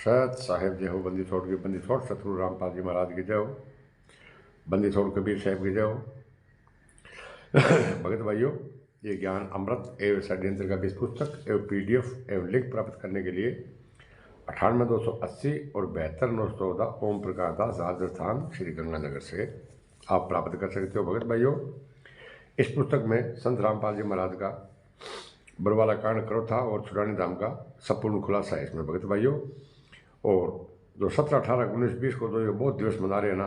सत साहेब जय हो, बंदी छोड़ के बंदी छोड़ सतगुरु रामपाल जी महाराज की जय हो, बंदी छोड़ कबीर साहब की जय हो। भगत भाइयों, ये ज्ञान अमृत एवं षड्यंत्र का बीज पुस्तक एवं PDF एवं लिंक प्राप्त करने के लिए 98 280 और 72 914 ओम प्रकाश दास, राजस्थान, श्री गंगानगर से आप प्राप्त कर सकते हो। भगत भाइयों, इस पुस्तक में संत रामपाल जी महाराज का बरवाला कांड, करोथा और छुड़ानी धाम का संपूर्ण खुलासा है इसमें। भगत भाइयों, और जो 17, 18, 19, 20 को जो ये बहुत दिवस मना रहे हैं ना,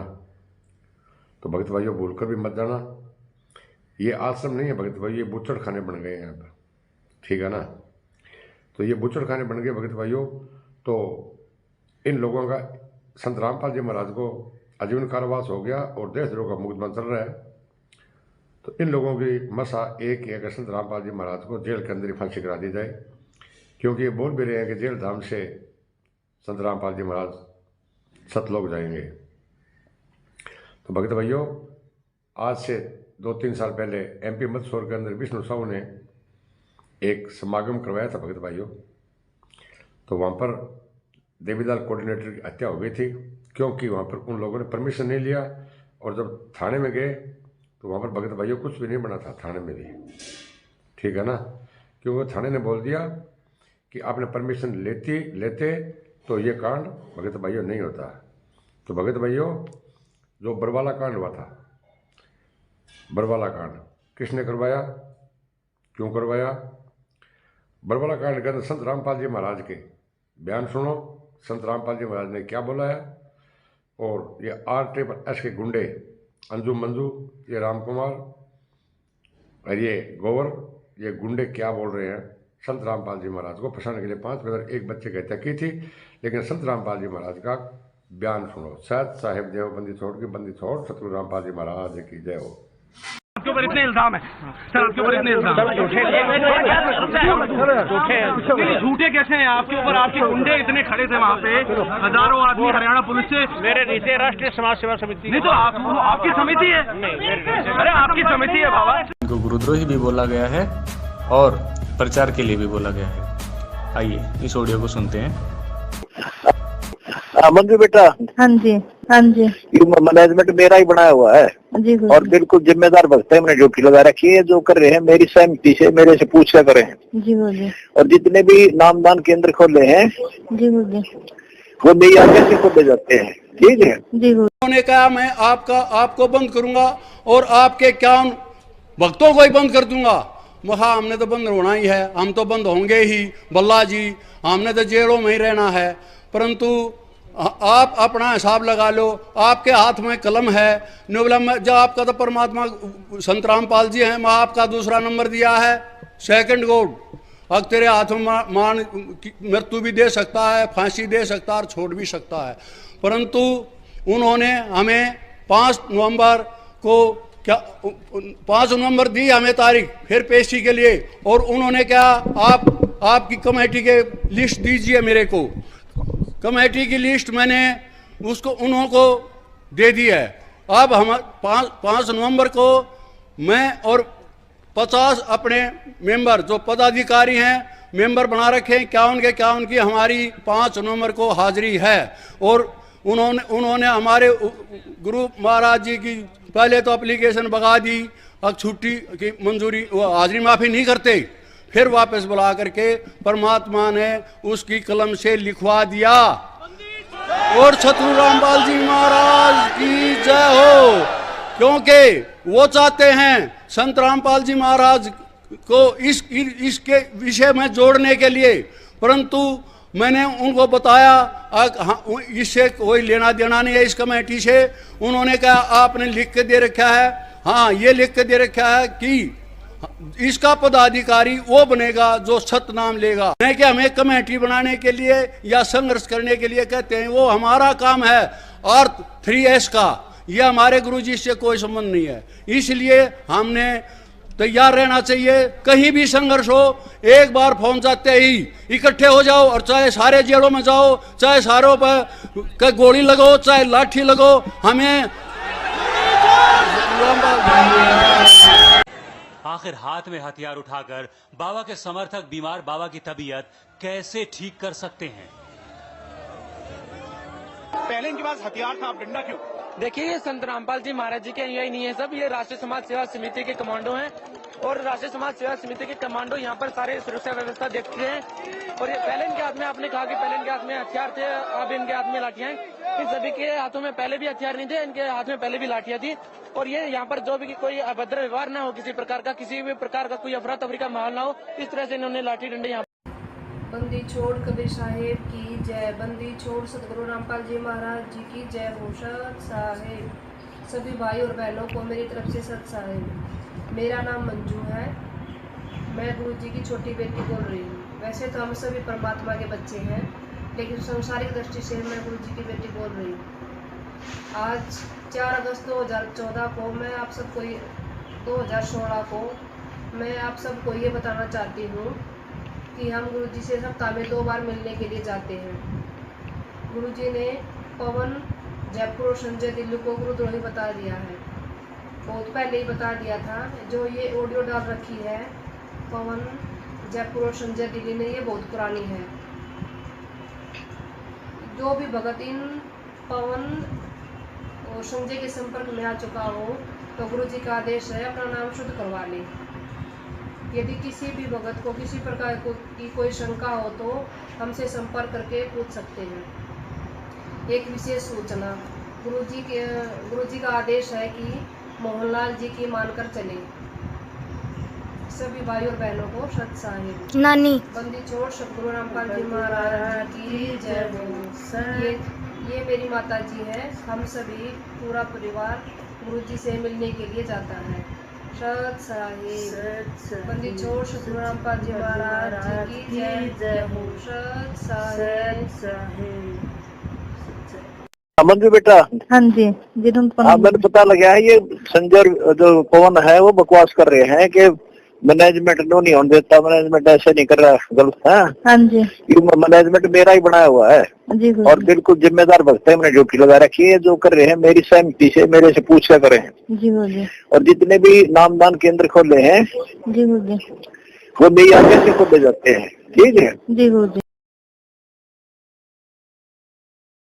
तो भगत भाइयों भूल कर भी मत जाना। ये आश्रम नहीं है भगत भाइयों, ये बुचड़ खाने बन गए हैं यहाँ पर, ठीक है ना। तो ये बुचड़ खाने बन गए भगत भाइयों। तो इन लोगों का संत रामपाल जी महाराज को आजीवन कारावास हो गया और देशद्रोह का मुकदमा चल रहा है। तो इन लोगों की मसा एक है कि संत रामपाल जी महाराज को जेल के अंदर ही फांसी करा दी जाए, क्योंकि ये बोल भी रहे हैं कि जेल धाम से संत रामपाल जी महाराज सतलोक जाएंगे। तो भगत भाइयों, आज से 2-3 साल पहले MP मंदसौर के अंदर विष्णु साहू ने एक समागम करवाया था भगत भाइयों। तो वहाँ पर देवीदाल कोऑर्डिनेटर की हत्या हो गई थी, क्योंकि वहाँ पर उन लोगों ने परमिशन नहीं लिया। और जब थाने में गए तो वहाँ पर भगत भाइयों कुछ भी नहीं बना था, थाने में भी, ठीक है ना। क्योंकि थाने ने बोल दिया कि आपने परमिशन लेते तो ये कांड भगत भाइयों नहीं होता। तो भगत भाइयों, जो बरवाला कांड हुआ था, बरवाला कांड किसने करवाया, क्यों करवाया? बरवाला कांड के अंदर संत रामपाल जी महाराज के बयान सुनो। संत रामपाल जी महाराज ने क्या बोला है। और ये R SSS के गुंडे अंजू मंजू, ये राम कुमार और ये गोवर, ये गुंडे क्या बोल रहे हैं। संत रामपाल जी महाराज को फंसाने के लिए 5 ब्रदर एक बच्चे की हत्या की थी, लेकिन संत रामपाल जी महाराज का बयान सुनो। सत साहेब जय हो, बंदी छोड़ के बंदी छोड़ सतगुरु रामपाल जी महाराज की जय हो। आपके ऊपर इतने इल्जाम है सर, आपके ऊपर इतने इल्जाम झूठे कैसे हैं आपके ऊपर? आपके गुंडे इतने खड़े थे वहाँ पे, हजारों आदमी हरियाणा पुलिस से। मेरे नीचे राष्ट्रीय समाज सेवा समिति नहीं, तो आपकी समिति है। अरे आपकी समिति है बाबा। इनको गुरुद्रोही भी बोला गया है और प्रचार के लिए भी बोला गया है। आइए इस ऑडियो को सुनते हैं। मंजू बेटा, हाँ जी हाँ जी, मैनेजमेंट मेरा ही बनाया हुआ है जी और बिल्कुल जिम्मेदार भक्त है। मैंने ड्यूटी लगा रखी है, जो कर रहे हैं मेरी सहमति से मेरे से पूछ कर करें। जी बोलिए। और जितने भी नामदान केंद्र खोले हैं जी बोलिए, वो मेरी आज्ञा से खोले जाते हैं, ठीक है जी बोलिए। उन्होंने कहा मैं आपको बंद करूंगा और आपके क्या भक्तों को ही बंद कर दूंगा। महा हमने तो बंद होना ही है, हम तो बंद होंगे ही बल्ला जी, हमने तो जेलों में ही रहना है। परंतु आप अपना हिसाब लगा लो, आपके हाथ में कलम है। जब आपका तो परमात्मा संत रामपाल जी हैं, मैं आपका दूसरा नंबर दिया है, सेकंड गॉड। अब तेरे हाथ में मान मृत्यु भी दे सकता है, फांसी दे सकता है और छोड़ भी सकता है। परंतु उन्होंने हमें 5 नवंबर को 5 नवंबर दी हमें तारीख फिर पेशी के लिए। और उन्होंने क्या, आपकी कमेटी के लिस्ट दीजिए मेरे को। कमेटी की लिस्ट मैंने उसको उन्हों को दे दी है। अब हम 5 नवंबर को मैं और 50 अपने मेंबर जो पदाधिकारी हैं मेंबर बना रखे हैं, क्या उनकी हमारी 5 नवंबर को हाजिरी है। और उन्होंने हमारे गुरु महाराज जी की पहले तो एप्लीकेशन भगा दी, अब छुट्टी की मंजूरी, हाजिरी माफ़ी नहीं करते, फिर वापस बुला करके परमात्मा ने उसकी कलम से लिखवा दिया। और सतगुरु रामपाल जी महाराज की जय हो। क्योंकि वो चाहते हैं संत रामपाल जी महाराज को इसके विषय में जोड़ने के लिए। परंतु मैंने उनको बताया इससे कोई लेना देना नहीं है इस कमेटी से। उन्होंने कहा आपने लिख के दे रखा है, हाँ ये लिख के दे रखा है कि इसका पदाधिकारी वो बनेगा जो सतनाम लेगा। नहीं कि हमें कमेटी बनाने के लिए या संघर्ष करने के लिए कहते हैं, वो हमारा काम है अर्थ 3S का, यह हमारे गुरुजी से कोई संबंध नहीं है। इसलिए हमने तैयार रहना चाहिए, कहीं भी संघर्ष हो एक बार फोन जाते ही इकट्ठे हो जाओ। और चाहे सारे जेलों में जाओ, चाहे सारों पर गोली लगाओ, चाहे लाठी लगाओ, हमें आखिर हाथ में हथियार उठाकर बाबा के समर्थक बीमार बाबा की तबीयत कैसे ठीक कर सकते हैं? पहले इनके पास हथियार था, अब डंडा क्यों? देखिए, ये संत रामपाल जी महाराज जी के अनुयायी नहीं है सब, ये राष्ट्रीय समाज सेवा समिति के कमांडो हैं और राष्ट्रीय समाज सेवा समिति के कमांडो यहाँ पर सारे सुरक्षा व्यवस्था देखते हैं। और ये पहले इनके हाथ में, आपने कहा कि पहले इनके हाथ में हथियार थे, अब इनके हाथ में लाठियां हैं। इन सभी के हाथों में पहले भी हथियार नहीं थे, इनके हाथ में पहले भी लाठियां थी। और ये यहाँ पर जो भी कोई अभद्र व्यवहार न हो, किसी प्रकार का कोई अफरा तफरी का माहौल न हो, इस तरह से इन्होंने लाठी डंडे यहाँ। बंदी छोड़ कबीर साहेब की जय, बंदी छोड़ सतगुरु रामपाल जी महाराज जी की जय हो। सत साहेब। सभी भाई और बहनों को मेरी तरफ से सत साहेब। मेरा नाम मंजू है, मैं गुरु जी की छोटी बेटी बोल रही हूँ। वैसे तो हम सभी परमात्मा के बच्चे हैं, लेकिन संसारिक दृष्टि से मैं गुरु जी की बेटी बोल रही हूँ। आज 4 अगस्त 2014 को मैं आप सबको 2016 को मैं आप सबको ये बताना चाहती हूँ कि हम गुरुजी से सप्ताह में 2 बार मिलने के लिए जाते हैं। गुरुजी ने पवन, जयपुर और संजय दिल्ली को गुरुद्रोही बता दिया है, बहुत पहले ही बता दिया था। जो ये ऑडियो डाल रखी है पवन, जयपुर और संजय दिल्ली ने, ये बहुत पुरानी है। जो भी भगत इन पवन और संजय के संपर्क में आ चुका हो तो गुरुजी का आदेश है अपना नाम शुद्ध करवा ले। यदि किसी भी भगत को किसी प्रकार की कोई शंका हो तो हमसे संपर्क करके पूछ सकते हैं। एक विशेष सूचना, गुरुजी का आदेश है कि मोहनलाल जी की मानकर चले। सभी भाई और बहनों को सत साहिब। नानी। बंदी छोड़ सतगुरु रामपाल जी महाराज की जय हो। ये मेरी माता जी है। हम सभी पूरा परिवार गुरुजी से मिलने के लिए जाता है। सत साहिब। बंदी छोड़ सतगुरु रामपाल जी महाराज जी की जय हो। सत साहिब। मंजू बेटा। हाँ जी जी। हाँ, मैंने पता लगा है ये संजय जो पवन है वो बकवास कर रहे हैं कि मैनेजमेंट नो नहीं होने देता, मैनेजमेंट ऐसे नहीं कर रहा, गलत है। हाँ जी। ये मैनेजमेंट मेरा ही बनाया हुआ है जी। और बिल्कुल जिम्मेदार भक्त है, मैंने ड्यूटी लगा रखी है। जो कर रहे हैं मेरी सहमति से, मेरे से पूछ कर करें। जी बोलिए। और जितने भी नामदान केंद्र खोले हैं जी बोलिए। वो मेरी आगे से खोले जाते हैं, ठीक है। जी बोलिए।